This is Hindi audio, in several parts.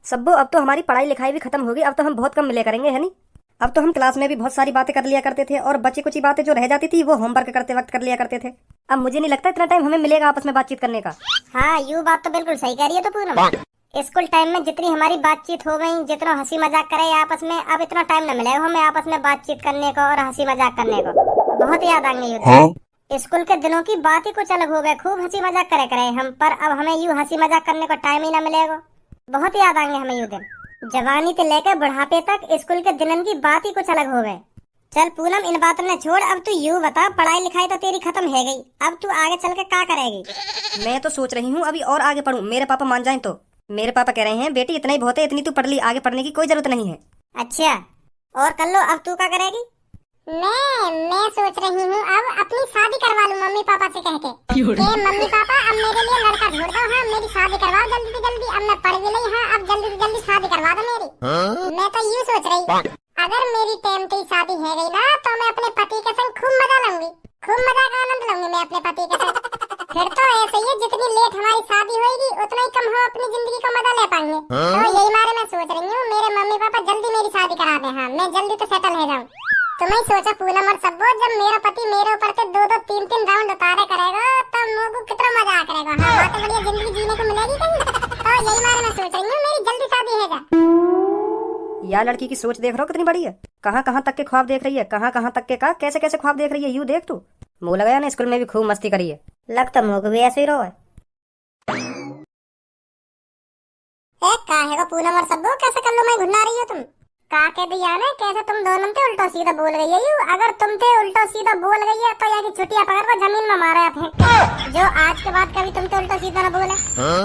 सब्बो अब तो हमारी पढ़ाई लिखाई भी खत्म होगी, अब तो हम बहुत कम मिले करेंगे, है नहीं? अब तो हम क्लास में भी बहुत सारी बातें कर लिया करते थे और बची कुछ बातें जो रह जाती थी वो होमवर्क करते वक्त कर लिया करते थे। अब मुझे नहीं लगता इतना टाइम हमें मिलेगा आपस में बातचीत करने का। हाँ, यूँ बात तो बिल्कुल सही कह रही है तो पूनम। स्कूल टाइम में जितनी हमारी बातचीत हो गई, जितना हंसी मजाक करे आपस में, अब इतना टाइम न मिलेगा हमें आपस में बातचीत करने का और हंसी मजाक करने का। बहुत याद आ गई। हाँ? स्कूल के दिनों की बात ही कुछ अलग हो गए, खूब हंसी मजाक करे हम, पर अब हमें यूँ हंसी मजाक करने का टाइम ही न मिलेगा। बहुत याद आएंगे हमें यूँ दिन, जवानी से लेकर बुढ़ापे तक स्कूल के दिनों की बात ही कुछ अलग हो गए। चल पूनम, इन बातों ने छोड़, अब तू यूँ बता, पढ़ाई लिखाई तो तेरी खत्म है गई, अब तू आगे चल के क्या करेगी? मैं तो सोच रही हूँ अभी और आगे पढूं, मेरे पापा मान जाएं तो। मेरे पापा कह रहे हैं बेटी इतना ही बहुत है, इतनी तू पढ़ ली, आगे पढ़ने की कोई जरूरत नहीं है। अच्छा, और कर लो, अब तू क्या करेगी? मैं सोच रही हूँ अब अपनी शादी करवा लूँ मम्मी पापा से कह के मम्मी पापा अब मेरे लिए लड़का ढूंढ दो, हाँ मेरी शादी करवाओ जल्दी से जल्दी, अब मैं पढ़ भी नहीं, हाँ अब जल्दी से जल्दी शादी करवा दो मेरी। मैं तो यूँ सोच रही, अगर मेरी टाइम की शादी है गई ना तो मैं अपने पति के संग खूब मजा लूंगी, खूब मजा का आनंद लूंगी मैं अपने पति के संग। फिर तो ऐसे ही जितनी लेट हमारी शादी होगी उतना ही कम हम अपनी जिंदगी का मजा ले पाएंगे। तो यही मारे मैं सोच रही हूँ मेरे मम्मी पापा जल्दी मेरी शादी करा दे, हाँ मैं जल्दी तो सेटल हो जाऊँ। तुम्हें सोचा पूनम और सबो, जब मेरा पति मेरे ऊपर से 2-2 3-3 राउंड उतारे करेगा तब मुझको कितना मजा आ करेगा। हाँ बात बढ़िया जिंदगी जीने को मिलेगी कहीं। तो यही मारे मैं सोच रही हूँ मेरी जल्दी शादी हो जाए। यार लड़की की सोच देख रहा हो कितनी बड़ी है, कहाँ कहाँ तक के ख्वाब देख रही है, कहाँ कहाँ तक के का कैसे कैसे ख्वाब देख रही है। यूँ देख तू, मुँह लगाया ना, स्कूल में भी खूब मस्ती करी है, लगता मुझको भी ऐसे ही रहो है। काहे को पूनम और सबो कैसे कर लो मैं घुना रही हो तुम? का कह दिया ना, कैसे तुम दोनों थे उल्टा सीधा बोल गई है। अगर तुम थे उल्टा सीधा बोल गई है तो यार छुट्टियां पकड़ को जमीन में मारा फेंक, जो आज के बाद कभी तुम थे उल्टा सीधा न बोले।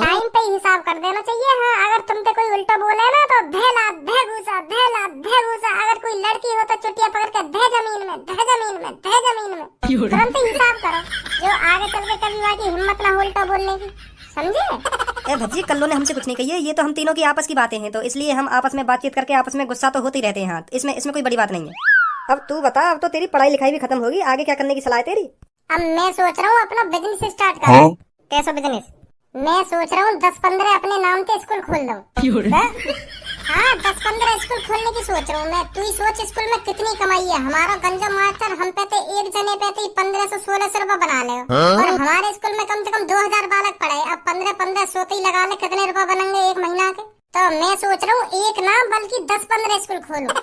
टाइम पे हिसाब कर देना चाहिए। हाँ अगर तुम थे कोई उल्टा बोले ना तो धेला धेगूसा धेला धेगूसा, अगर कोई लड़की हो तो छुट्टियां पकड़ के धे जमीन में धे जमीन में धे जमीन में, तुरंत हिसाब करो, जो आगे चल के कभी वाकी हिम्मत ना हो उल्टा बोलने की, समझे? ए भज्जी, कल्लो ने हमसे कुछ नहीं कही है, ये तो हम तीनों की आपस की बातें हैं, तो इसलिए हम आपस में बातचीत करके आपस में गुस्सा तो होते ही रहते हैं। हाँ इसमें कोई बड़ी बात नहीं है। अब तू बता, अब तो तेरी पढ़ाई लिखाई भी खत्म होगी, आगे क्या करने की सलाह है तेरी? अब मैं सोच रहा हूँ अपना बिजनेस स्टार्ट करूँ। कैसा बिजनेस? मैं सोच रहा हूँ 10-15 अपने नाम से स्कूल खोल दूँ। हाँ 10-15 स्कूल खोलने की सोच रहा हूँ मैं। तू ही सोच स्कूल में कितनी कमाई है। हमारा गंजा मास्टर हम पे तो एक जने पे तो 1500-1600 रुपए बना ले, और हमारे स्कूल में कम से कम 2000 बालक पढ़े। अब 1500 तो ही लगा ले, कितने रुपए बनेंगे एक महीना के? तो मैं सोच रहा हूँ एक ना बल्कि 10-15 स्कूल खोलूं,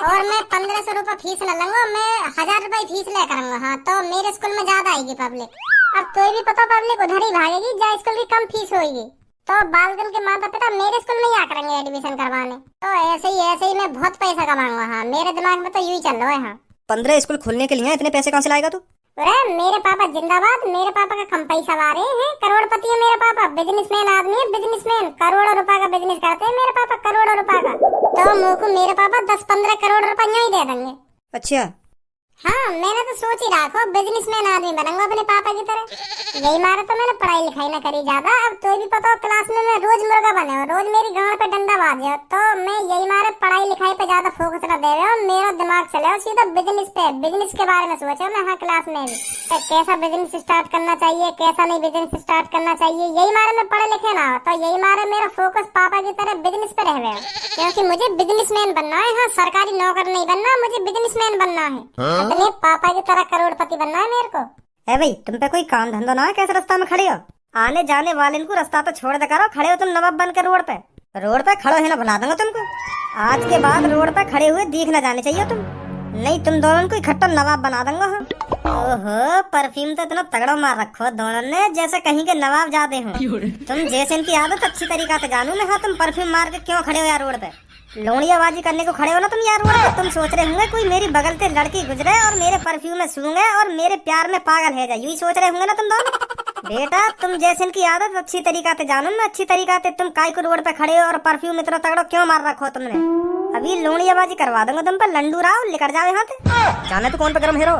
और मैं 1500 रुपए फीस न लूंगा, मैं 1000 रुपए फीस ले करूंगा। हाँ तो मेरे स्कूल में ज्यादा आएगी पब्लिक। अब तो भी पता पब्लिक उधर ही भागेगी जहाँ स्कूल की कम फीस होगी, तो बालकन के माता पिता मेरे स्कूल में ही आ करेंगे एडमिशन करवाने। तो ऐसे ही मैं बहुत पैसा कमाऊंगा। हाँ मेरे दिमाग में तो यू ही चल रहा है। हाँ 15 स्कूल खोलने के लिए इतने पैसे कहाँ से लाएगा तू? अरे मेरे पापा जिंदाबाद, मेरे पापा का कम पैसा वाले हैं, करोड़पति है मेरे पापा, बिजनेसमैन आदमी है, बिजनेसमैन, करोड़ों रुपए का बिजनेस करते हैं मेरे पापा, करोड़ों रुपए का। तो मुझको मेरे पापा 10-15 करोड़ रुपए ही दे देंगे। अच्छा हाँ मैंने तो सोच ही रखा बिजनेसमैन आदमी बनूंगा अपने पापा की तरह। यही मारा तो मैंने पढ़ाई लिखाई न करी ज्यादा। अब तो भी पता हो क्लास में मैं रोज मुर्गा बने हो, रोज मेरी गांड पे डंडा बाजे, तो मैं यही मारे पढ़ाई लिखाई पे ज्यादा फोकस न दे रहे हो, मेरा दिमाग चले सीधा बिजनेस पे। बिजनेस के बारे में सोचा मैं हाँ क्लास में भी, तो कैसा बिजनेस स्टार्ट करना चाहिए, कैसा नहीं बिजनेस स्टार्ट करना चाहिए। यही मारे मैं पढ़े लिखे ना हो, तो यही मारे मेरा फोकस पापा की तरह बिजनेस पे रह गया, क्योंकि मुझे बिजनेसमैन बनना है। हाँ सरकारी नौकर नहीं बनना, मुझे बिजनेसमैन बनना है, अपने पापा की तरह करोड़पति बनना है मेरे को। है भाई, तुम पे कोई काम धंधा ना है, कैसे रास्ता में खड़े हो? आने जाने वाले को रास्ता तो छोड़ दे करो, खड़े हो तुम नवाब बन के रोड पे खड़े है ना, बुला दूंगा तुमको। आज के बाद रोड पे खड़े हुए दिख न जाने चाहिए तुम, नहीं तुम दोनों को इकट्ठा नवाब बना दूंगा। हाँ ओहो, परफ्यूम तो इतना तगड़ा मार रखो दोनों ने, जैसे कहीं के नवाब जाते हो तुम। जैसे इनकी आदत अच्छी तरीका से जानू मैं। हाँ तुम परफ्यूम मार के क्यों खड़े हो यार रोड पे? लोड़ियाबाजी करने को खड़े हो ना तुम यार रोड पे। तुम सोच रहे होंगे कोई मेरी बगल से लड़की गुजरे और मेरे परफ्यूम में सूंघे और मेरे प्यार में पागल है जाए, यही सोच रहे होंगे ना तुम दोनों। बेटा तुम जैसे इनकी आदत अच्छी तरीका से जानू मैं, अच्छी तरीका से। तुम काय को रोड पे खड़े हो और परफ्यूम इतना तगड़ा क्यों मार रखो तुमने? अभी लोड़ियाबाजी करवा दूंगा तुम पर। लंडू राव निकल जाओ यहाँ से। जाने तो कौन पे गरम हेरो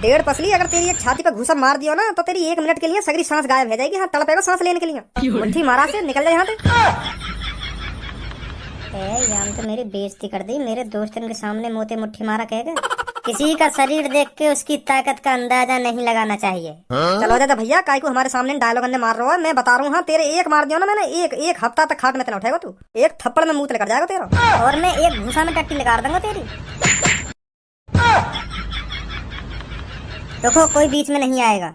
1.5 पसली, अगर तेरी एक छाती पे घूसा मार दियो ना तो तेरी 1 मिनट के लिए सगरी सांस गायब हो जाएगी। हाँ तड़पेगा सांस लेने के लिए। मुट्ठी मारा से निकल जाए यहाँ से। याम तो मेरी बेइज्जती कर दी, मेरे दोस्तन के सामने मोते मुट्ठी मारा कहेगा। किसी का शरीर देख के उसकी ताकत का अंदाजा नहीं लगाना चाहिए। चलो दादा भैया, काय को हमारे सामने डायलॉग अंदर मार रहा है। मैं बता रहा हूँ, हाँ तेरे एक मार दिया ना मैंने, एक हफ्ता तक खाट में तेना उठाएगा तू। एक थप्पड़ में मुंह लेकर जाएगा तेरा। और मैं एक घूसा में टट्टी लगा दूंगा तेरी। देखो कोई बीच में नहीं आएगा।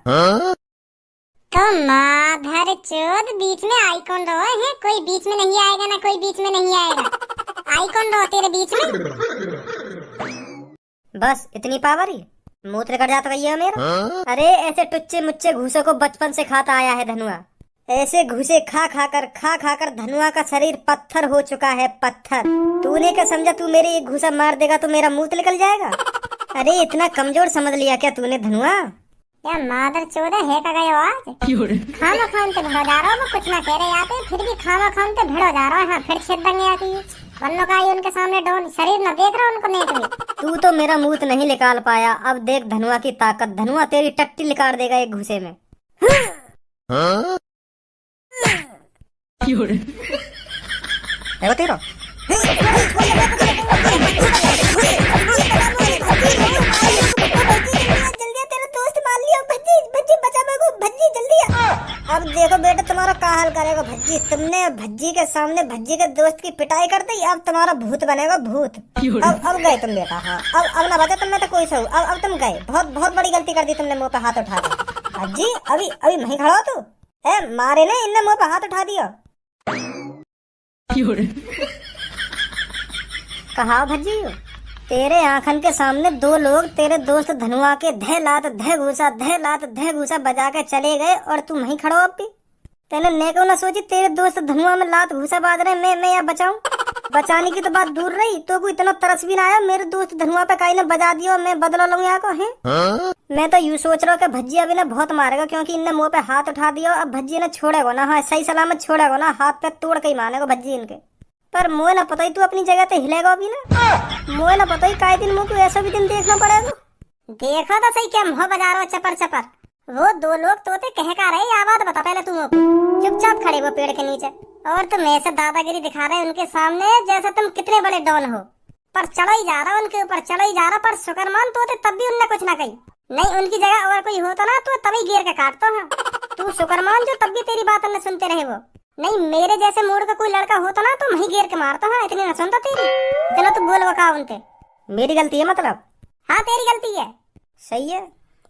तो माधर चोद बीच में आई कौन रहो है? कोई बीच में नहीं आएगा ना, कोई बीच में नहीं आएगा। आई कौन रहो तेरे बीच में? बस इतनी पावर ही मूत्र लेकर जाता है मेरा। अरे ऐसे टुच्चे मुच्चे घूसों को बचपन से खाता आया है धनुआ। ऐसे घूसे खा खाकर धनुआ का शरीर पत्थर हो चुका है, पत्थर। तूने क्या समझा तू मेरे एक घूसा मार देगा तो मेरा मुंह निकल जाएगा? अरे इतना कमजोर समझ लिया क्या तूने धनुआ? क्या मादर चोदा है का गए आज? खाना खान ते भिड़ो जा रहा हूँ, कुछ ना कह रहे आते, फिर भी खाना खान ते भिड़ो जा रहा है। फिर छेद दंगे आती है वन्नो का आई उनके सामने डोन शरीर न देख रहा उनको नेक भी। तू तो मेरा मुंह नहीं निकाल पाया, अब देख धनुआ की ताकत। धनुआ तेरी टट्टी निकाल देगा एक घूसे में। है तेरा अब देखो बेटा तुम्हारा का हाल करेगा भज्जी। तुमने भज्जी के सामने भज्जी के दोस्त की पिटाई कर दी, अब तुम्हारा भूत बनेगा भूत। अब गए तुम बेटा। हाँ अब ना बचा तुमने तो कोई सही। अब तुम गए, बहुत बड़ी गलती कर दी तुमने मुंह पे हाथ उठा दिया। भज्जी अभी वहीं खड़ा हो तू। मारे ने इनने मुंह पे हाथ उठा दिया। कहा भज्जी तेरे आंखन के सामने दो लोग तेरे दोस्त धनुआ के धे लात धे घूसा बजा के चले गए और तू वहीं खड़ो। अब भी तेने नेको ना सोची तेरे दोस्त धनुआ में लात घूसा बाज रहे, मैं या बचाऊं? बचाने की तो बात दूर रही, तो कोई इतना तरस भी ना आया मेरे दोस्त धनुआ पे काई ने बजा दियो, मैं बदला लूं यहाँ को है। मैं तो यूँ सोच रहा हूँ कि भज्जी अभी ने बहुत मारेगा, क्योंकि इनने मुंह पे हाथ उठा दिया। अब भज्जी ने छोड़ेगा ना, हाँ सही सलामत छोड़ेगा ना, हाथ पे तोड़ के ही मारेगा भज्जी इनके। पर मुझे ना पता ही तू अपनी जगह पे हिलेगा अभी ना। मुझे ना पता ही काय दिन मुझको ऐसा भी दिन देखना पड़ेगा। देखो तो सही क्या मुँह बजा रहा चपर चपर। वो दो लोग तोते कह का रहे, या बात बता पहले तुम। चुपचाप खड़े वो पेड़ के नीचे और तुम ऐसे दादागिरी दिखा रहे उनके सामने जैसे तुम कितने बड़े डॉन हो। पर चढ़ा ही जा रहा उनके ऊपर, चढ़ा ही जा रहा। पर शुक्रमान तोते तब भी उनने कुछ ना कही। नहीं उनकी जगह और कोई होता ना तो तभी गिर के काटता है। तू शुक्रमान जो तब भी तेरी बात न सुनते रहे। वो नहीं मेरे जैसे मूड का कोई लड़का होता ना तो वहीं गिर के मारता है, इतनी न सुनता तेरी। चलो तू बोल बका उनके। मेरी गलती है मतलब? हाँ तेरी गलती है। सही है,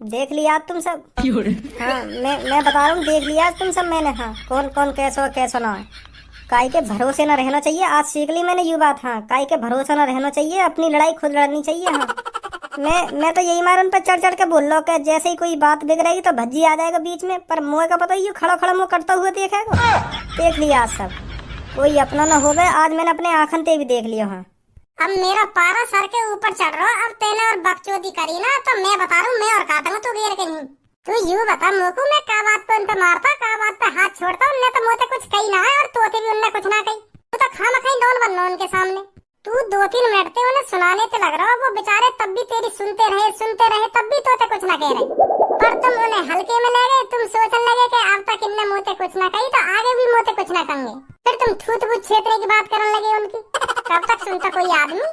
देख लिया तुम सब। हाँ मैं बता रहा हूँ, देख लिया तुम सब मैंने। हाँ कौन कौन कैसो ना है। काई के भरोसे न रहना चाहिए, आज सीख ली मैंने ये बात। हाँ काई के भरोसा न रहना चाहिए, अपनी लड़ाई खुद लड़नी चाहिए। हाँ मैं तो यही मार उन पर चढ़ के बोल लो कि जैसे ही कोई बात बिगड़ेगी तो भज्जी आ जाएगा बीच में। पर मोह का पता ही खड़ा मुँह करता हुआ देखेगा। देख लिया आज सब, कोई अपना न हो गए। आज मैंने अपने आंखन ते भी देख लिया। हाँ अब मेरा पारा सर के ऊपर चढ़ रहा। अब तेने और बकचोदी करी ना तो मैं बता रहा हूँ, मैं और काटूंगा तू गिर के नहीं। तू यूँ बता मोकू, मैं का बात पे उन पे मारता, का बात पे हाथ छोड़ता। उनने तो मुझे कुछ कही ना है और तोते भी उनने कुछ ना कही। तू तो खाना खाई डॉन बनना उनके सामने। तू 2-3 मिनट ते उन्हें सुनाने ते लग रहा। वो बेचारे तब भी तेरी सुनते रहे तब भी तोते कुछ ना कह रहे। पर तुम उन्हें हल्के में ले गए। तुम सोचने लगे कि अब तक इनने मुझे कुछ ना कही तो आगे भी मुझे कुछ ना कहेंगे। फिर तुम थूत बूत छेतने की बात करने लगे उनकी। कब तक सुनता कोई आदमी?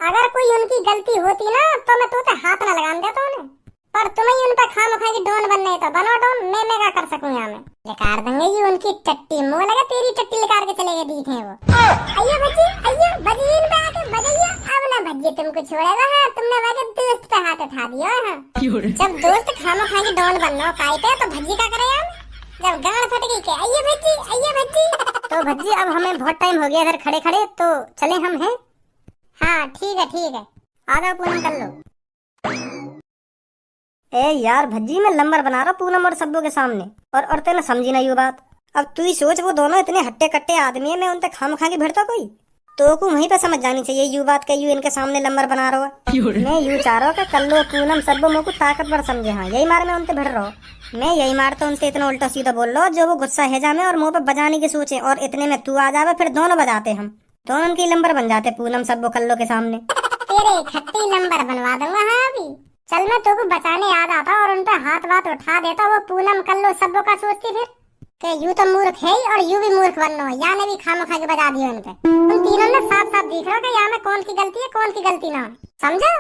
अगर कोई उनकी गलती होती ना तो मैं तोते हाथ न लगा देता उन्हें। पर तुम्हें उन पर खामखा की डॉन बनने तो बनो डॉन। मैं क्या कर सकूं यहाँ में? लेकार देंगे ये उनकी टट्टी। मुँह लगा तेरी टट्टी लेकर के चले गए दिखे वो। अयो भज्जी, अयो भज्जी इन पे आके बजाइए। अब ना भज्जी तुमको छोड़ेगा। हाँ तुमने वजह दोस्त पे हाथ उठा दिया। हाँ जब दोस्त खामखा की डॉन बनना काई पे तो भज्जी का करे यार? जब गांड फट गई के अयो भज्जी। तो भज्जी अब हमें बहुत टाइम हो गया इधर खड़े खड़े, तो चले हम हैं। हाँ ठीक है आधा पूनम कर लो। ए यार भज्जी मैं नंबर बना रहा पूनम और सब्बों के सामने, और तेने समझी ना ये बात। अब तू ही सोच, वो दोनों इतने हट्टे कट्टे आदमी है, मैं उनसे खामखा की भिड़ता कोई तो को वहीं पे समझ जानी चाहिए यू बात के यू इनके सामने नंबर बना रहा है। मैं यू चाह रहा हूँ कि कल्लो पूनम सब्बो मेरे को ताकतवर समझे। हाँ यही मार मैं उनसे भिड़ रहा हूँ। मैं यही मारता उनसे इतना उल्टा सीधा बोल रहा हूँ जो वो गुस्सा है जामे और मुँह पे बजाने की सोचे, और इतने में तू आ जावे, फिर दोनों बजाते हम दोनों उनकी नंबर बन जाते पूनम सब्बो कल्लो के सामने। तेरे खट्टी नंबर बनवा दूंगा। हाँ अभी चल मैं तुमको बचाने आ जाता और उन पे हाथ उठा देता। वो पूनम कल्लो सब्बो का सोचती फिर कि यू तो मूर्ख है ही और यू भी मूर्ख बनना है। या ने भी खामखा के बजा दिया उन पे। उन तीनों ने साफ दिख रहा कि यहाँ में कौन की गलती है कौन की गलती ना। समझा?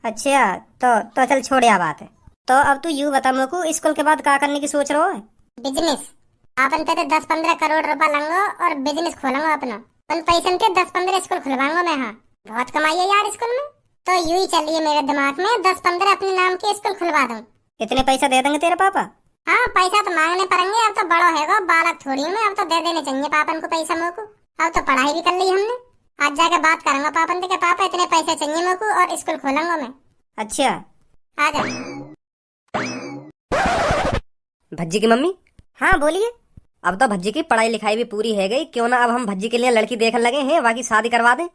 अच्छा, तो चल छोड़ या बात है। तो अब तू यूं बता मेरे को, स्कूल के बाद क्या करने की सोच रहा है? बिजनेस। अपन तेरे 10-15 करोड़ रुपया लूंगा और बिजनेस खोलूंगा अपना। उन पैसे के 10-15 स्कूल खुलवाऊंगा मैं। हाँ, बहुत कमाई है यार स्कूल में। तो यूं ही चलिए मेरे दिमाग में 10-15 अपने नाम के स्कूल खुलवा दूं। इतने पैसा दे देंगे तेरे पापा? हाँ, पैसा तो मांगने पड़ेंगे, अब तो बड़ो है बालक थोड़ी हूँ मैं, अब तो दे देने चाहिए पापन को पैसा मेरे को। अब तो पढ़ाई भी कर ली हमने। आज जाके बात करूंगा पापन से कि पापा इतने पैसे चाहिए मेरे को और स्कूल खोलूंगा मैं। अच्छा, आ जा। भज्जी की मम्मी। हाँ बोलिए। अब तो भज्जी की पढ़ाई लिखाई भी पूरी है गई, क्यों ना अब हम भज्जी के लिए लड़की देखने लगे हैं, बाकी शादी करवा दें।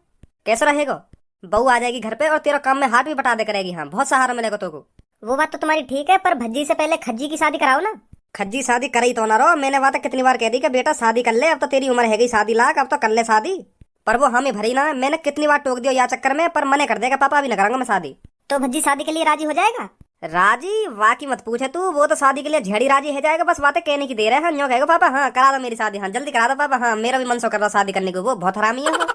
कैसा रहेगा? बहू आ जाएगी घर पे और तेरा काम में हाथ भी बटा दे करेगी। हाँ, बहुत सहारा मिलेगा तो को। वो बात तो तुम्हारी ठीक है, पर भज्जी से पहले खज्जी की शादी कराओ ना। खज्जी शादी करी तो ना रहो, मैंने बात कितनी बार कह दी कि बेटा शादी कर ले, अब तो तेरी उम्र है गई शादी लाख, अब तो कर ले शादी। पर वो हमें भरी ना, मैंने कितनी बार टोक दिया या चक्कर में, पर मने कर देगा पापा अभी न कराऊंगा मैं शादी। तो भज्जी शादी के लिए राजी हो जाएगा? राजी वाकी मत पूछे तू, वो तो शादी के लिए झेड़ी राजी है जाएगा, बस बातें कहने की दे रहे हैं। न्यों कहेगा पापा हाँ करा दो मेरी शादी, हाँ जल्दी करा दो पापा, हाँ मेरा भी मन सो कर रहा शादी करने को। वो बहुत हरामी है वो।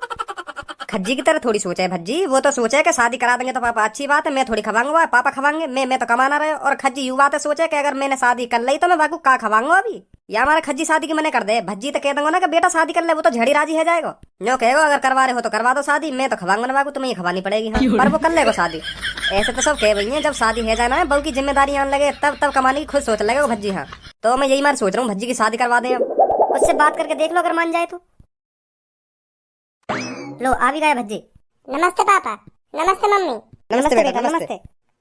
खज्जी की तरह थोड़ी सोचा है भज्जी, वो तो सोचा है कि शादी करा देंगे तो पापा अच्छी बात है, मैं थोड़ी खवाऊंगा, पापा खवाएंगे, मैं तो कमाना रहे। और खज्जी यू बात है सोचा कि अगर मैंने शादी कर ली तो मैं बाकू का खवाऊंगा अभी, या हमारा खज्जी शादी की मने कर दे। भज्जी तो कह दूंगा ना कि बेटा शादी कर ले, वो तो झड़ी राजी है जाएगा। न्यों कहेगा अगर करवा रहे हो तो करवा दो शादी, मैं तो खवाऊंगा ना बाकू, तुम्हें ये खवानी पड़ेगी। हाँ, पर वो कर लेगा शादी। ऐसे तो सब कह भैया जब शादी है जाना है, बहू की जिम्मेदारी आने लगे तब कमाने की खुद सोच लगेगा भज्जी। हाँ, तो मैं यही मार सोच रहा हूँ भज्जी की शादी करवा दें। अब उससे बात करके देख लो, अगर मान जाए तो। लो आ भी गए भज्जी। नमस्ते पापा। नमस्ते मम्मी। नमस्ते बेटा नमस्ते।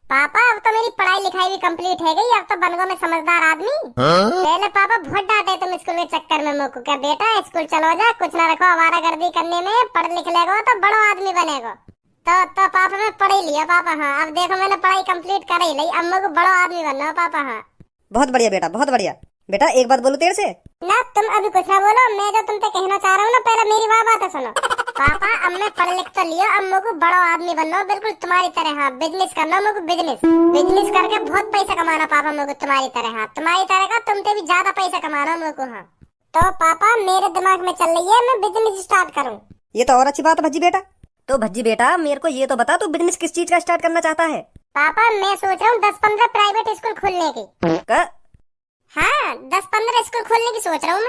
पापा अब तो मेरी पढ़ाई लिखाई भी कंप्लीट है गई, अब तो बन गो मैं समझदार आदमी। पहले पापा बहुत डांटे तुम स्कूल के चक्कर में मुझको, क्या बेटा स्कूल चलो जा, कुछ ना रखो आवारागर्दी करने में, पढ़ लिख लेगा तो बड़ो आदमी बनेगा। तो पापा मैं पढ़ ही लिया पापा। हाँ, अब देखो मैंने पढ़ाई कंप्लीट कर ही ली, अब मुझको बड़ो आदमी बनना है पापा। हाँ, बहुत बढ़िया बेटा बहुत बढ़िया। बेटा एक बात बोलूं तेरे से? ना तुम अभी कुछ ना बोलो, मैं जो तुमसे कहना चाह रहा हूँ ना, पहले मेरी बात सुनो। पापा अब मैं पढ़ लिख तो लिया, अब मुझको बड़ा आदमी बनना हो बिल्कुल तुम्हारी तरह। हाँ, बिजनेस करना मुझको, बिजनेस करके बहुत पैसा कमाना पापा मुझको तुम्हारी तरह। हाँ, तुम्हारी तरह का तुमसे भी ज्यादा पैसा कमाना मुझको। हाँ, तो पापा मेरे दिमाग में चल रही है मैं बिजनेस स्टार्ट करूँ। ये तो और अच्छी बात है भज्जी बेटा। तो भज्जी बेटा मेरे को ये तो बता, तू बिजनेस किस चीज का स्टार्ट करना चाहता है? पापा मैं सोच रहा हूँ 10-15 प्राइवेट स्कूल खोलने की। हाँ, 10-15 स्कूल खोलने की सोच रहा हूँ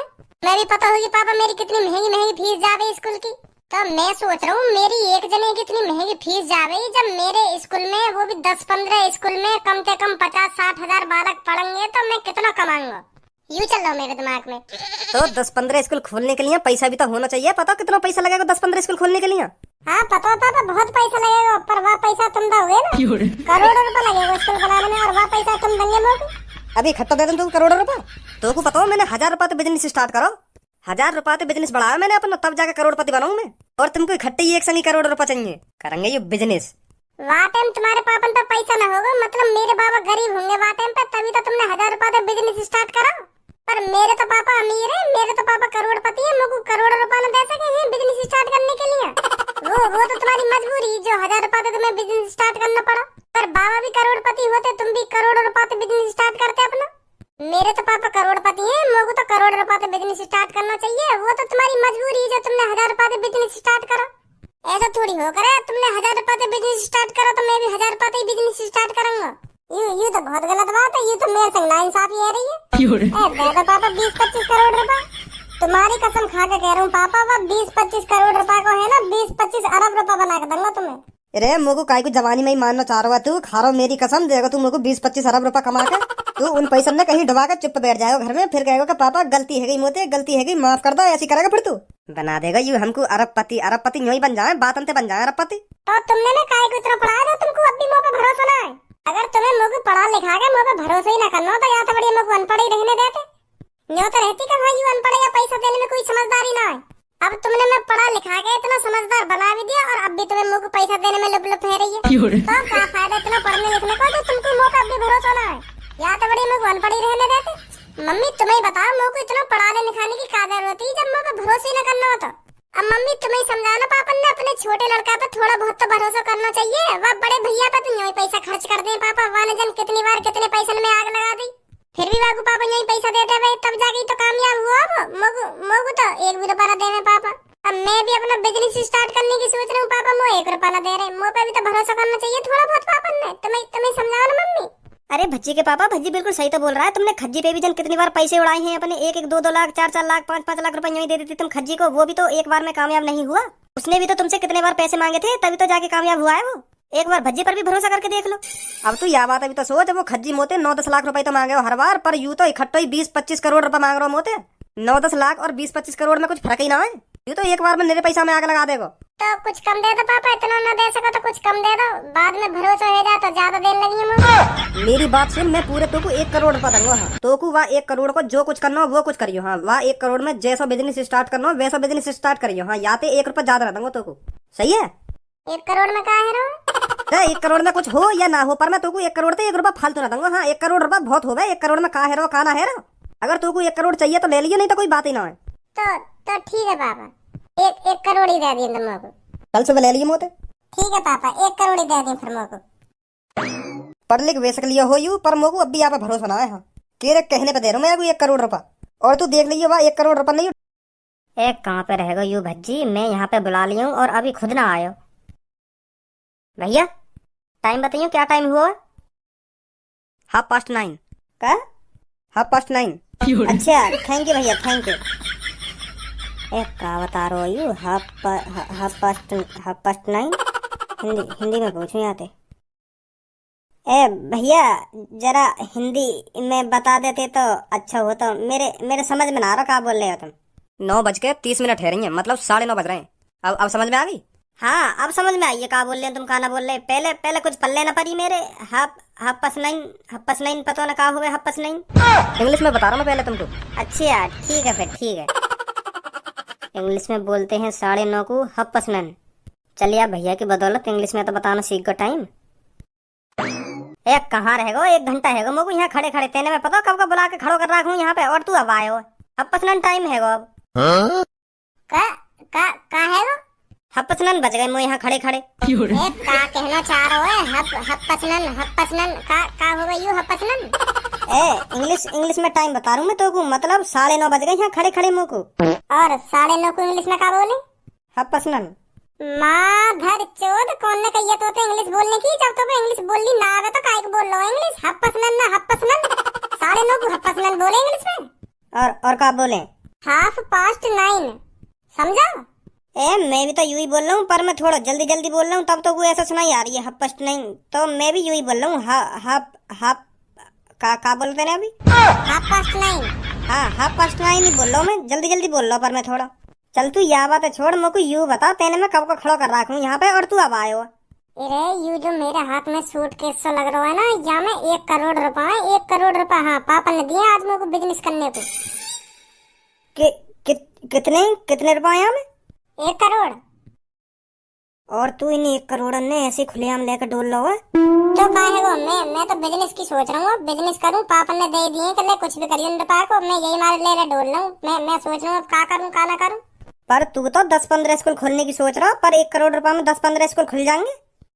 मैं भी पता होगी पापा मेरी कितनी महंगी फीस जा रही स्कूल की। तो मैं सोच रहा हूँ मेरी एक जने की इतनी महंगी फीस जा रही, जब मेरे स्कूल में वो भी 10-15 स्कूल में कम से कम 50-60 हजार बालक पढ़ेंगे तो मैं कितना कमाऊंगा। यूँ चल रहा हूँ मेरे दिमाग में। तो 10-15 स्कूल खोलने के लिए पैसा भी तो होना चाहिए, पता कितना पैसा लगेगा 10-15 स्कूल खोलने के लिए? हाँ पता पापा, बहुत पैसा लगेगा, पर वह पैसा तुम दोगे ना, करोड़ों रुपए लगेगा स्कूल बनाने में, और वह पैसा तुम देंगे मुझे? अभी इकट्ठा दे दूं तुम करोड़ों रुपए? तो को पता हो मैंने 1000 रुपए तो बिजनेस स्टार्ट करो, 1000 रुपए तो बिजनेस बढ़ाया मैंने अपना, तब जाकर करोड़पति बनाऊं मैं। और तुमको इकट्ठे ही एक संग करोड़ रुपए चाहिए, करेंगे ये बिजनेस। वहाँ टाइम तुम्हारे पापा पे पैसा न होगा, मतलब मेरे बाबा गरीब होंगे वहाँ टाइम पे, तभी तो तुमने 1000 रुपए से बिजनेस स्टार्ट करा। पर मेरे तो पापा अमीर है, मेरे तो पापा करोड़पति है, मुझको करोड़ों रुपए न दे सके हैं बिजनेस स्टार्ट करने के लिए। वो तो तुम्हारी मजबूरी जो 1000 रुपए से तुम्हें बिजनेस स्टार्ट करना पड़ा। पर बाबा भी करोड़पति होते, तुम भी करोड़ों रुपए से बिजनेस स्टार्ट करते अपना। मेरे तो पापा करोड़पति हैं, मुझको तो करोड़ रुपए से बिजनेस स्टार्ट करना चाहिए। वो तो तुम्हारी मजबूरी है जो तुमने 1000 रुपए से बिजनेस स्टार्ट करा। ऐसा थोड़ी हो करे तुमने 1000 रुपए से बिजनेस स्टार्ट करा तो मैं भी 1000 रुपए से बिजनेस स्टार्ट करूंगा। ये तो बहुत गलत बात है, ये तो मेरे संग नाइंसाफी है रही है। दे दो पापा 20-25 करोड़ रुपए, तुम्हारी कसम खा के कह रहा हूँ पापा, वो 20-25 करोड़ रुपए को है ना 20-25 अरब रुपए बना के दूंगा तुम्हें। अरे मुझको काय को जवानी में ही मानना चाह रहा तू, खारो मेरी कसम देगा तू मुझको 20-25 अरब रुपए कमा के, तू उन पैसों ने कहीं डुबा के चुप बैठ जाएगा घर में, फिर कहेगा कि पापा गलती है गई मोते, गलती है गई माफ कर दो, ऐसी करेगा फिर तू बना देगा यू हमको अरबपति। अरबपति यूं ही बन जाए, बात अंते बन जाए अरबपति। तो तुमने ना काय को इतना पढ़ाया था, तुमको अब भी मुझ पे भरोसा ना है? अगर तुम्हें मुझको पढ़ा लिखा के मुझ पे भरोसा ही ना करना तो या तो बढ़िया मुझको अनपढ़ ही रहने देते। न्यों तो रहती कहाँ यू अनपढ़ या पैसा देने में कोई समझदारी ना है। अब तुमने मैं पढ़ा लिखा के इतना समझदार बना भी दिया और अब भी तुम्हें मुझको पैसा देने में लुप है रही है। तो क्या फायदा इतना पढ़ने लिखने का जो तुमको मुझ पे अब भी भरोसा ना है? या तो बढ़िया मुझको अनपढ़ ही रहने देते। मम्मी तुम्हें बताओ मुझको इतना पढ़ाने लिखाने की क्या जरूरत थी जब मुझ पे भरोसा ही न करना होता। अब मम्मी तुम्हें समझाना पापा ने अपने छोटे लड़का पे थोड़ा बहुत तो भरोसा करना चाहिए। वह बड़े भैया पे तो यूं ही पैसा खर्च कर दे पापा, वाने जन कितनी बार कितने पैसे में आग लगा दी, फिर भी वाकू पापा यही पैसा देते हुए तब जाके तो कामयाब हुआ। मोगू तो 1 भी रुपया न दे में पापा। अब मैं भी अपना बिजनेस स्टार्ट करने की सोच रही हूँ पापा, मुझे 1 रुपया न दे रहे, मुझ पे भी तो भरोसा करना चाहिए थोड़ा बहुत पापा ने। भज्जी के पापा, भज्जी बिल्कुल सही तो बोल रहा है। तुमने खज्जी पे भी जन कितनी बार पैसे उड़ाए हैं अपने, 1-1, 2-2 लाख, 4-4 लाख, 5-5 लाख रुपए यूं ही दे देती तुम खज्जी को, वो भी तो एक बार में कामयाब नहीं हुआ। उसने भी तो तुमसे कितने बार पैसे मांगे थे, तभी तो जाके कामयाब हुआ है वो। एक बार भज्जी पर भी भरोसा करके देख लो। अब तो यह बात अभी तो सोच, वो खज्जी मोते 9-10 लाख रुपए तो मांगे हो हर बार, पर यूं तो इकट्ठा ही 20-25 करोड़ रुपए मांग रहे हो मोते। 9-10 लाख और 20-25 करोड़ में कुछ फर्क ही ना है। यूं तो एक बार में मेरे पैसा में आग लगा देगो। तो कुछ कम दे दो पापा, इतना ना दे सको तो कुछ कम दे दो, बाद में भरोसा हो जाए तो ज्यादा देने लगी है मुझे। मेरी बात सुन, मैं पूरे तो को 1 करोड़ रुपया दूंगा। हाँ तो को वह 1 करोड़ को जो कुछ करना हो वो कुछ करियो। हाँ वह 1 करोड़ में जैसा बिजनेस स्टार्ट करना हो वैसा बिजनेस स्टार्ट करियो। हाँ या तो 1 रुपया ज्यादा दूंगा तो को, सही है। 1 करोड़ में कहा है रो? 1 करोड़ में कुछ हो या ना हो, पर मैं तो को 1 करोड़ तो 1 रुपया फालतू ना दूंगा। हाँ 1 करोड़ रुपया बहुत हो गए। 1 करोड़ में कहा है रो, कहा ना है रो। अगर तू को 1 करोड़ चाहिए तो ले लियो, नहीं तो कोई बात ही ना है। तो ठीक है पापा, एक करोड़ ही दे दिए तुम लोग को। कल सुबह ले लिए मोते। ठीक है पापा, 1 करोड़ ही दे दिए फिर मेरे को। पढ़ लिख बेसक लिया हो यू, पर मोको अब भी यहाँ पे भरोसा ना है। हाँ तेरे कहने पे दे रहा हूँ मैं अभी 1 करोड़ रुपया, और तू देख लीजिए वह 1 करोड़ रुपया नहीं। एक कहाँ पे रहेगा यू भज्जी, मैं यहाँ पे बुला लिया हूँ और अभी खुद ना आयो। भैया टाइम बताइए, क्या टाइम हुआ? 9:30। क्या? 9:30। अच्छा थैंक यू भैया, थैंक यू। एक का बता रहा यू, 9:30। हिंदी में पूछूं आते। ए भैया जरा हिंदी में बता देते तो अच्छा हो, तो मेरे समझ में ना आ रहा क्या बोल रहे हो तुम। 9:30 है रही है, मतलब 9:30 बज रहे हैं। अब समझ में आ गई? हाँ अब समझ में आई है क्या बोल रहे हैं तुम, क्या ना बोल रहे। पहले कुछ पल्ले ना पड़ी मेरे। 9:30 पता ना क्या हुआ 9:30। इंग्लिश में बता रहा हूँ पहले तुमको। अच्छा ठीक है फिर, ठीक है। इंग्लिश में बोलते हैं 9:30 को 9:30। चलिए आप भैया की बदौलत इंग्लिश में तो बताना सीख गो टाइम। एक कहाँ रहेगो, 1 घंटा हैगो मोको यहाँ खड़े खड़े, तेने में पता कब का बुला के खड़ो कर रखा हूँ यहाँ पे, और तू अब आए हो। 9:30 टाइम हैगो अब। का है वो? 9:30 बज गए मैं यहाँ खड़े खड़े। का कहना चाह रहा है? 9:30 का होगा यू 9:30? इंग्लिश में टाइम बता रहा हूँ मैं तो को, मतलब 9:30 बज गए यहाँ खड़े खड़े मोको। और 9:30 को इंग्लिश में क्या बोले? 9:30। माँ घर चोद, कौन ने कही तो इंग्लिश बोलने की? जब तो इंग्लिश बोलनी ना आवे तो काहे को बोल रहा हो इंग्लिश? 9:30 ना 9:30 को 9:30 बोले इंग्लिश में। और क्या बोले? 9:30। समझा? मैं भी तो यूं ही बोल रहा हूँ, पर मैं थोड़ा जल्दी जल्दी बोल रहा हूँ, तब तो वो ऐसा सुनाई आ रही है 9:30। तो मैं भी यूं ही बोल रहा हूँ। हाफ का बोलते ना अभी? 9:30। हाँ 9:30 नहीं बोल रहा हूँ मैं, जल्दी जल्दी बोल रहा हूँ पर मैं थोड़ा। चल तू यह बात छोड़, मुझको यूं बता तेने मैं कब को खड़ा कर रखा हूँ यहाँ पे, और तू अब आयो। अरे यू जो मेरे हाथ में सूटकेस सा लग रहा है ना, यहाँ में 1 करोड़ रुपए है। 1 करोड़ रुपए हाँ पापा ने दिए आज मेरे को बिजनेस करने को। कितने रुपए यहाँ में? 1 करोड़। और तू इन 1 करोड़ ने ऐसे खुलेआम लेकर डोल लो है? तो काहे वो, मैं तो बिजनेस की सोच रहा हूँ, बिजनेस करूँ। पापा ने दे दिए कि ले कुछ भी करिए रुपए को, मैं यही मार ले डोल लूँ। मैं सोच रहा हूँ क्या करूँ क्या ना करूँ। पर तू तो 10-15 स्कूल खोलने की सोच रहा, पर 1 करोड़ रुपए में 10-15 स्कूल खुल जाएंगे।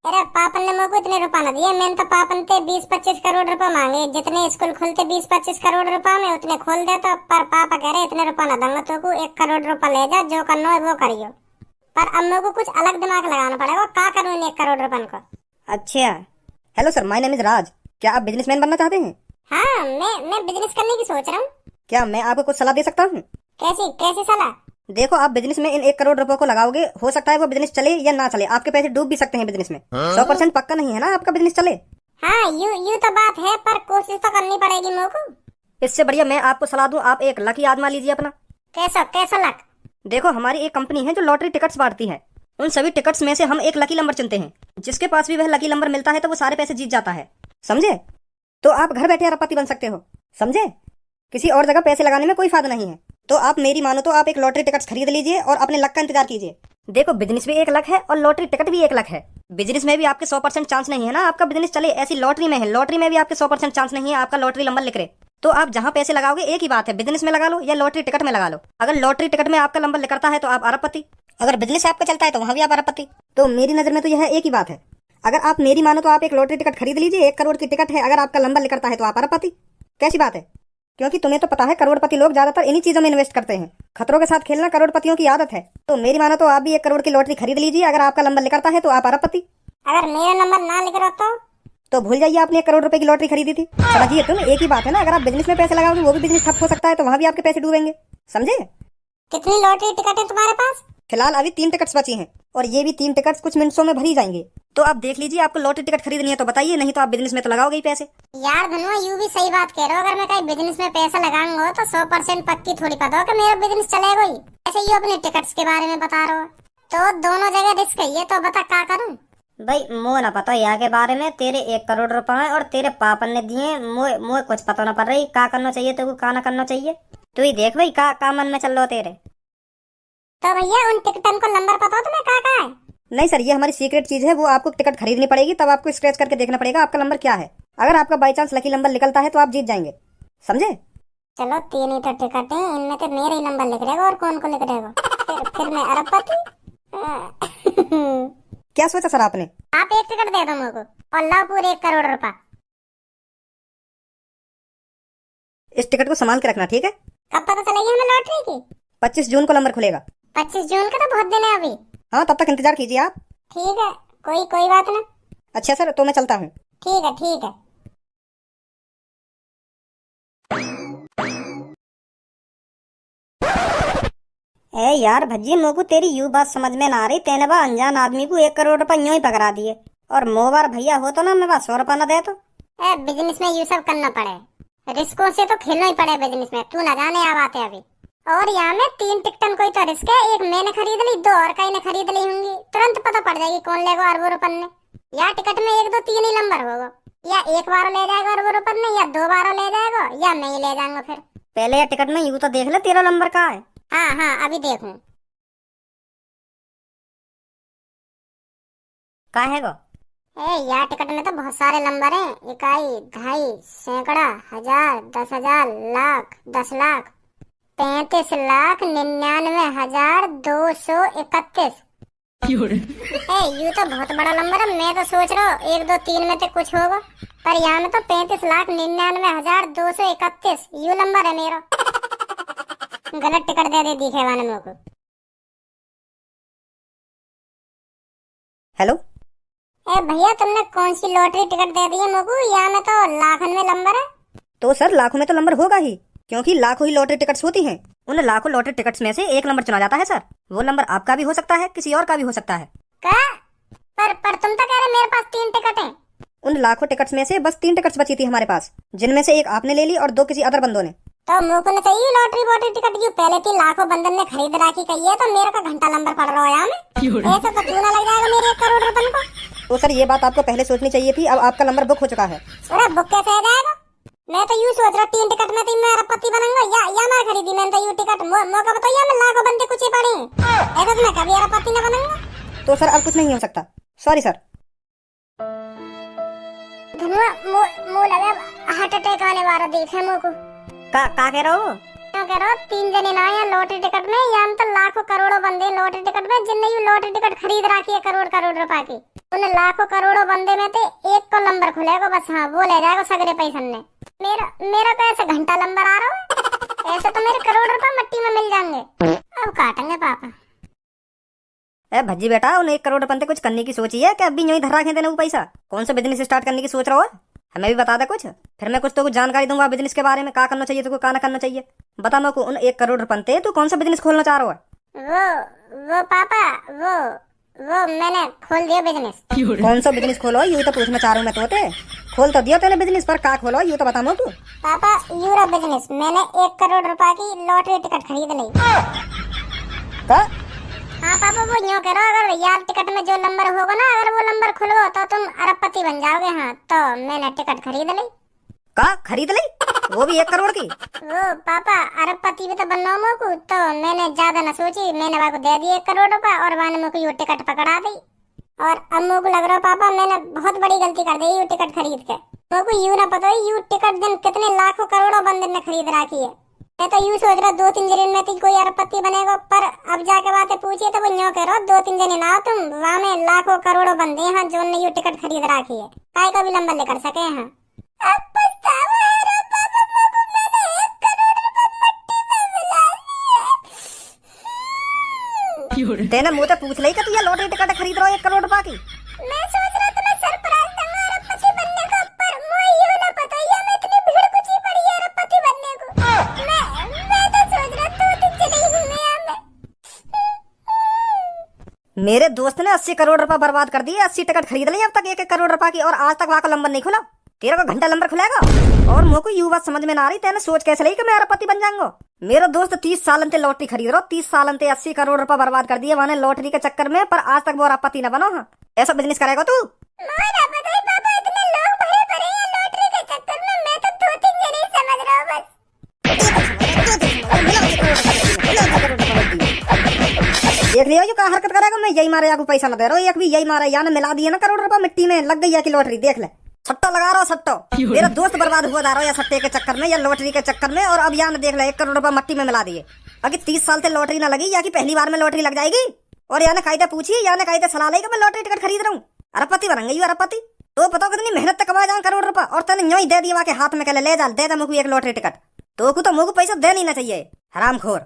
अरे पापा ने मेरे को इतने रुपए ना दिए, मैंने तो पापा ने 20-25 करोड़ रुपए मांगे। जितने स्कूल खुलते 20-25 करोड़ रुपए में उतने खोल दे, तो पर पापा कह रहे इतने रुपए ना दूंगा तो को, 1 करोड़ रुपए ले जा, जो करना है वो करियो। पर अब मेरे को कुछ अलग दिमाग लगाना पड़ेगा, क्या करूँ इन 1 करोड़ रुपए को। अच्छा hello sir, my name is Raj. क्या आप बिजनेसमैन बनना चाहते हैं? हाँ मैं बिजनेस करने की सोच रहा हूँ। क्या मैं आपको कुछ सलाह दे सकता हूँ? कैसी सलाह? देखो आप बिजनेस में इन 1 करोड़ रुपए को लगाओगे, हो सकता है वो बिजनेस चले या ना चले, आपके पैसे डूब भी सकते हैं बिजनेस में। 100% पक्का नहीं है ना आपका बिजनेस चले। हाँ यू तो बात है, पर कोशिश तो करनी पड़ेगी मेरे को। इससे बढ़िया मैं आपको सलाह दूं, आप एक लकी आजमा लीजिए अपना। कैसा लक? देखो हमारी एक कंपनी है जो लॉटरी टिकट्स बांटती है। उन सभी टिकट्स में से हम एक लकी नंबर चुनते हैं, जिसके पास भी वह लकी नंबर मिलता है तो वो सारे पैसे जीत जाता है, समझे? तो आप घर बैठे अरबपति बन सकते हो, समझे? किसी और जगह पैसे लगाने में कोई फायदा नहीं है। तो आप मेरी मानो तो आप एक लॉटरी टिकट खरीद लीजिए और अपने लक का इंतजार कीजिए। देखो बिजनेस भी 1 लाख है और लॉटरी टिकट भी 1 लाख है। बिजनेस में भी आपके 100% चांस नहीं है ना आपका बिजनेस चले, ऐसी लॉटरी में है, लॉटरी में भी आपके 100% चांस नहीं है आपका लॉटरी नंबर लिख रहे। तो आप जहाँ पैसे लगाओगे एक ही बात है, बिजनेस में लगा लो या लॉटरी टिकट में लगा लो। अगर लॉटरी टिकट में आपका नंबर लिखता है तो आप अरबपति, अगर बिजनेस आपका चलता है तो वहाँ भी आप अरबपति। तो मेरी नजर में तो यह एक ही बात है। अगर आप मेरी मानो तो आप एक लॉटरी टिकट खरीद लीजिए, 1 करोड़ की टिकट है, अगर आपका नंबर लिखता है तो आप अरबपति। कैसी बात है? क्योंकि तुम्हें तो पता है करोड़पति लोग ज्यादातर इन्हीं चीजों में इन्वेस्ट करते हैं। खतरों के साथ खेलना करोड़पतियों की आदत है। तो मेरी मानो तो आप भी 1 करोड़ की लॉटरी खरीद लीजिए, अगर आपका नंबर लिखता है तो आप अरबपति। अगर मेरा नंबर ना लिख रहा तो भूल जाइए आपने 1 करोड़ रुपए की लॉटरी खरीदी थी। समझिए तुम, एक ही बात है ना, अगर आप बिजनेस में पैसे लगाओगे वो भी बिजनेस ठप हो सकता है, तो वहाँ भी आपके पैसे डूबेंगे। समझे? कितनी लॉटरी टिकट है तुम्हारे पास? फिलहाल अभी 3 टिकट्स बची हैं और ये भी 3 टिकट्स कुछ मिनटों में भरी जाएंगे। तो आप देख लीजिए, आपको लॉटरी टिकट खरीदनी है तो बताइए, नहीं तो आप बिजनेस में तो लगाओगे ही पैसे। यार धनुआ, यू भी सही बात कह रहे हो। अगर मैं कहीं बिजनेस में पैसा लगाऊंगा तो 100% पक्की थोड़ी पता हो कि मेरा बिजनेस चलेगा ही। ऐसे ही अपने टिकट्स के बारे में बता रहे हो, तो दोनों जगह रिस्क है। तो बता क्या करूं? भाई मोह ना पता यहाँ के बारे में। तेरे 1 करोड़ रुपए हैं और तेरे पापा ने दिए। मोह कुछ पता ना पड़ रही का करना चाहिए तेरे को, का ना करना चाहिए। तू ही देख भाई का मन में चल रहा तेरे। तो भैया उन टिकटन को नंबर पता हो तुम्हें का है? नहीं सर, ये हमारी सीक्रेट चीज है। वो आपको टिकट खरीदनी पड़ेगी, तब आपको स्क्रैच करके देखना पड़ेगा आपका नंबर क्या है। अगर आपका बाई चांस लकी नंबर निकलता है तो आप जीत जाएंगे। समझे? चलो 3 ही तो टिकट है, इनमें तो मेरा ही नंबर लिख रहेगा और कौन को लिख रहेगा? फिर मैं अरबपति। क्या सोचा सर आपने? आप एक टिकट दे दो मेरे को और लाओ पूरे 1 करोड़ रुपए। इस टिकट को संभाल के रखना, ठीक है? कब पता चलेगी हमें लॉटरी की? 25 जून को नंबर खुलेगा। 25 जून का तो बहुत दिन है अभी। हाँ, तब तक इंतजार कीजिए आप। ठीक है, कोई बात ना। अच्छा सर, तो मैं चलता हूँ। ठीक है। ए यार भज्जी, मोको तेरी यू बात समझ में ना आ रही। तेने बा अनजान आदमी को 1 करोड़ रुपए यूं ही पकड़ा दिए, और मोबार भैया हो तो ना मैं बस 100 रुपया न दे तो। बिजनेस में ये सब करना पड़े, रिस्कों से तो खेलना ही पड़े बिजनेस में। तू ना जाने आ बातें अभी। और यहाँ में 3 टिकटन कोई तो रिस्क है। एक मैंने खरीद ली, 2 और कहीं ने खरीद ली होंगी। तुरंत पता पड़ जाएगी कौन लेगा अरबों रुपन ने। या टिकट में 1 2 3 ही नंबर होगा, या एक बार ले जाएगा अरबों रुपन ने, या 2 बार ले जाएगा, या मैं ही ले जाऊंगा। फिर पहले ये टिकट में यूं तो देख ले तेरा नंबर का है। हाँ अभी देखूं। का है गो? यार टिकट में तो बहुत सारे नंबर हैं। 1 2 सैकड़ा, 1000, 10,000, लाख, 10 लाख, 35,99,231। यू तो बहुत बड़ा नंबर है। मैं तो सोच रहा हूँ 1 2 3 में तो कुछ होगा, पर यहाँ में तो 35,99,231 यू नंबर है मेरा। गलत टिकट दे दिखे वाले मेरे को। हेलो भैया, तुमने कौन सी लॉटरी टिकट दे दी है मेरे को? यहाँ में तो लाखन में नंबर है। तो सर लाखों में तो नंबर होगा ही, क्योंकि लाखों ही लॉटरी टिकट्स होती हैं। उन लाखों लॉटरी टिकट्स में से एक नंबर चुना जाता है सर। वो नंबर आपका भी हो सकता है, किसी और का भी हो सकता है। क्या? पर तुम तो कह रहे मेरे पास 3 टिकट हैं। उन लाखों टिकट्स में से बस 3 टिकट्स बची थी हमारे पास, जिनमें से एक आपने ले ली और 2 किसी अदर बंदों ने। तो मुझे को चाहिए लॉटरी वॉटरी टिकट की पहले 3 लाखों बंदन ने खरीद रखी कही है, तो मेरे का घंटा नंबर पड़ रहा है यहाँ में। ऐसा तो क्यों ना लग जाएगा मेरे 1 करोड़ रुपए को? तो सर ये बात आपको पहले सोचनी चाहिए थी। अब आपका नंबर बुक हो चुका है। अरे बुक कैसे हो जाएगा? मैं तो यूं सोच रहा 3 टिकट में तो मैं अरबपति बनूंगा। या मैं खरीदी मैंने तो यू टिकट मौका बताइए, मैं लाखों बंदे कुछ ही पड़े। ऐसा तो मैं कभी अरबपति न बनूंगा। तो सर अब कुछ नहीं हो सकता, सॉरी सर। धनुआ, मो लगा हार्ट अटैक आने वाला देखे मुझको। का कह रहा हो? क्या कह रहा हो? 3 जने ना या लॉटरी टिकट में, या तो लाखों करोड़ों बंदे लॉटरी टिकट में, जिनने यू लॉटरी टिकट खरीद रखी है करोड़ रुपए की। उन लाखों करोड़ों बंदे में से एक को नंबर खुलेगा बस। हाँ, वो ले जाएगा सगरे पैसे ने। मेरा तो ऐसा घंटा नंबर आ रहा है। ऐसे तो मेरे करोड़ रुपए मिट्टी में मिल जाएंगे। अब काटेंगे पापा। भज्जी बेटा, उन 1 करोड़ रुपए कुछ करने की सोची है कि अभी यूं ही धर रखे देने वो पैसा? कौन सा बिजनेस स्टार्ट करने की सोच रहा हो? हमें भी बता दे कुछ, फिर मैं कुछ तो कुछ जानकारी दूंगा बिजनेस के बारे में। का करना चाहिए तो का ना करना चाहिए बता मेरे को। उन 1 करोड़ रुपए तू कौन सा बिजनेस खोलना चाह रहा है? वो पापा, वो मैंने खोल दिया बिजनेस। कौन सा बिजनेस खोलो यू तो पूछना चाह रहा हूँ मैं। तो खोल तो दिया तेने बिजनेस, पर का खोलो यू तो बता मेरे को। पापा यूरा बिजनेस, मैंने 1 करोड़ रुपए की लॉटरी टिकट खरीद ली। का? हाँ पापा, वो यूँ करो, अगर यार टिकट में जो नंबर होगा ना, अगर वो नंबर खुलवा तो तुम अरबपति बन जाओगे। हाँ, तो मैंने टिकट खरीद ली। का खरीद ली? वो भी 1 करोड़ की? वो पापा अरबपति भी तो बनना हो मुझको, तो मैंने ज्यादा न सोची, मैंने वाको दे दिए 1 करोड़ रुपए और वाने मुझको यू टिकट पकड़ा दी। और अब मुझको लग रहा पापा मैंने बहुत बड़ी गलती कर दी यू टिकट खरीद के। मुझको यू ना पता यू टिकट दिन कितने लाखों करोड़ों बंदे ने खरीद रखी है। मैं तो यूं सोच रहा 2 3 जने में तो कोई अरबपति बनेगा, पर अब जाके बातें पूछिए तो वो यूं कह रहा 2 3 जने ना हो तुम, वहाँ में लाखों करोड़ों बंदे हैं जो ने यू टिकट खरीद रखी है। काय का भी नंबर लेकर सके हैं। अब पछतावा है रे पापा, मैंने 1 करोड़ रुपए मिट्टी में मिला दिए। तेने मुझे पूछ ली कि तू ये लॉटरी टिकट खरीद रहा है 1 करोड़ रुपए की? मैं सोच रहा तुम्हें सरप्राइज दूंगा अरबपति बनने मेरे दोस्त ने 80 करोड़ रुपए बर्बाद कर दिए, 80 टिकट खरीद ली अब तक 1-1 करोड़ रुपए की, और आज तक वहां का नंबर नहीं खुला। तेरा को घंटा नंबर खुलेगा? और मुझको यू बात समझ में ना आ रही, तेने सोच कैसे ली कि मैं अरबपति बन जाऊंगा। मेरा दोस्त 30 सालन ते लॉटरी खरीद रहा, 30 सालन ते 80 करोड़ रुपए बर्बाद कर दिए मैंने लॉटरी के चक्कर में, पर आज तक वो अरबपति न बनो। हाँ, ऐसा बिजनेस करेगा तू? मोरा पता है पापा, इतने लोग भरे पड़े हैं लॉटरी के चक्कर में, मैं तो 2-3 जने ही समझ रहा हूँ बस। देख लियो जो क्या हरकत करेगा, मैं यही मारे आपको पैसा न दे रहा हूँ, एक भी यही मारा या मिला दिया ना करोड़ रुपए मिट्टी में, लग गई है कि लॉटरी। देख ले, सट्टा लगा रहा हूँ सट्टो, मेरा दोस्त बर्बाद हुआ जा रहा है या सट्टे के चक्कर में या लॉटरी के चक्कर में, और अब यहाँ देख ले 1 करोड़ रुपए मिट्टी में मिला दिए। अगर 30 साल से लॉटरी ना लगी या कि पहली बार में लॉटरी लग जाएगी, और यहाँ कायदे पूछिए या कायदे सलाह लेगी मैं लॉटरी टिकट खरीद रहा हूँ, अरबपति बन गई अरबपति। तो बताओ कितनी मेहनत कमा जाऊँ करोड़ रुपए, और तेने यूं ही दे दिया के हाथ में, कहले ले जा दे मुझको 1 लॉटरी टिकट। तो मुझको पैसा देना ही ना चाहिए, हरामखोर।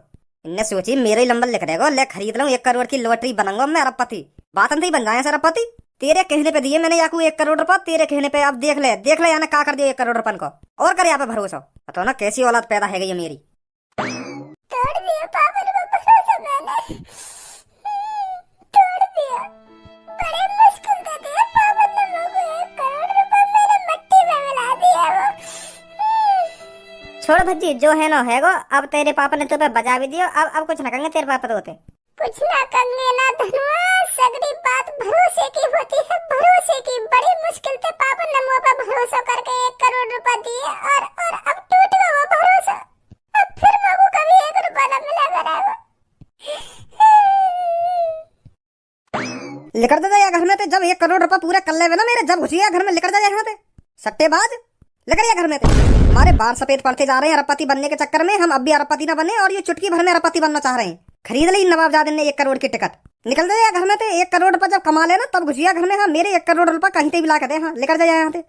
इनने सोची मेरे ही नंबर लिख देगा, ले खरीद लूं 1 करोड़ की लॉटरी, बनूंगा मैं अरबपति। बात नहीं बन जाए अरबपति, तेरे कहने पे दिए मैंने याकू 1 करोड़ रुपए, तेरे कहने पे। अब देख ले याने क्या कर दिया 1 करोड़ रुपए को, और कर यहाँ पे भरोसा। बताओ ना कैसी औलाद पैदा है ये मेरी। तोड़ दिया पापा ने भरोसा मैंने, तोड़ दिया। बड़े मुश्किल से दिया पापा ने मुझे 1 करोड़ रुपए, मेरे मिट्टी में मिला दिया वो। छोड़ भज्जी, जो है ना है गो। अब तेरे पापा ने तुम्हें बजा भी दिया, अब कुछ न कहेंगे तेरे पापा तो होते। कुछ ना कहेंगे ना धनुआ, सगरी बात भरोसे की होती है, भरोसे की। बड़ी मुश्किल से पापा ने मुझ पर भरोसा करके 1 करोड़ रुपए दिए, और अब टूट गया वो भरोसा। अब फिर मुझको कभी 1 रुपया न मिला करेगा। लिकर दे घर में, जब 1 करोड़ रुपए पूरे कर ले ना मेरे, जब घुसिया घर में, लिकर जा यहाँ से सट्टेबाज, लेकर घर में। हमारे बाल सफेद पड़ते जा रहे हैं अरबपति बनने के चक्कर में, हम अब भी अरबपति न बने, और ये चुटकी भर में अरबपति बनना चाह रहे हैं। खरीद ली नवाबजादे ने 1 करोड़ की टिकट, निकल जाए घर में। 1 करोड़ रुपए जब कमा लेना तब घुसिया घर में। हाँ, मेरे 1 करोड़ रुपए कहीं पे भी ला के दे, हाँ लेकर जाए यहाँ से।